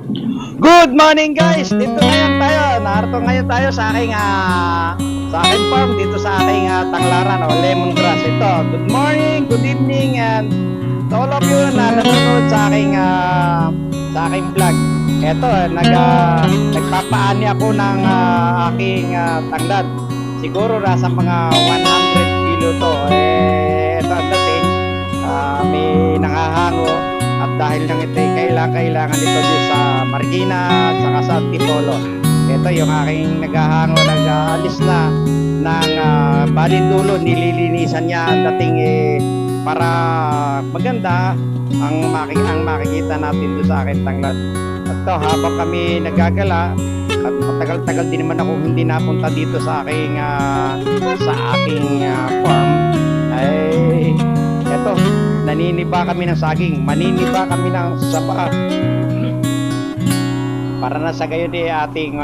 Good morning guys! Dito ngayon tayo. Narito ngayon tayo sa aking farm dito sa aking tanglaran o lemongrass. Ito, good morning, good evening and to all of you na nanonood sa aking vlog. Ito, nagpapaani ako ng aking tanglad. Siguro nasa mga 100 kilo to. Ito ang dating may nangahango. At dahil lang ito kailangan ito din sa Marikina at saka sa Antipolo. Ito yung aking naghahango, nag-aalis na ng balidulo, nililinisan niya ang dating para maganda ang makikita natin doon sa aking tanglad. At ito, habang kami nagagala at matagal-tagal din naman ako hindi napunta dito sa aking farm, ay eto, naniniba kami ng saging, maniniba kami ng sapa para na sa gayon ating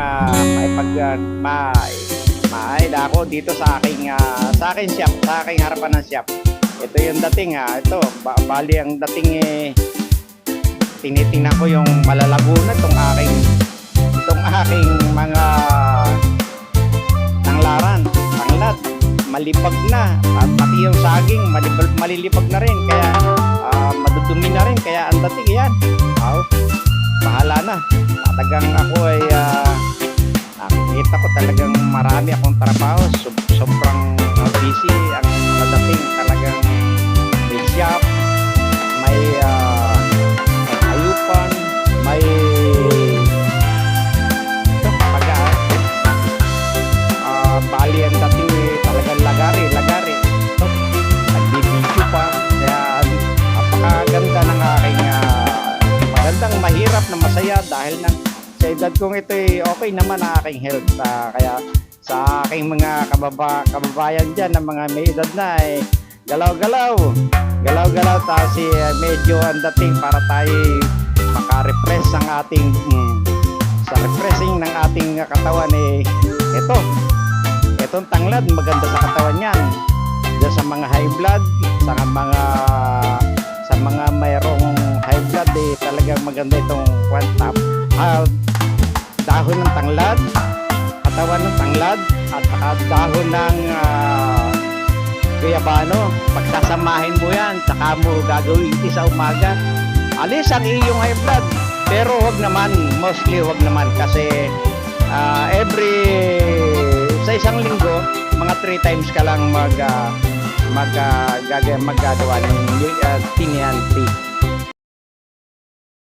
ako dito sa aking shop, sa aking harapan ng shop. Ito yung dating ito, bali ang dating tinitingnan ko yung malalago na itong aking mga tanglaran, tanglad, malipag na at pati yung saging malilipag na rin, kaya madudumi na rin, kaya ang dating yan bahala na. Talagang ako ay nakikita ko talagang marami akong trabaho, sobrang busy ang dating. Talagang may shop, may ayupan, may bali ang dating talagang lagari ito, nagbibidyo pa, kaya napakaganda ng aking magandang mahirap na masaya dahil sa edad kong ito okay naman ang aking health. Kaya sa aking mga kababayan dyan na mga may edad na galaw-galaw tapos medyo ang dating para tayo maka-refresh ang ating sa refreshing ng ating katawan. Itong tanglad maganda sa katawan yan, diyan sa mga high blood, sa mga mayroong high blood talagang maganda itong one-top dahon ng tanglad, katawan ng tanglad at saka dahon ng guyabano. Pagsasamahin mo yan, saka mo gagawin iti sa umaga, alis ang iyong high blood. Pero mostly wag naman, kasi sa isang linggo mga 3 times ka lang magagawa ng tinian tea.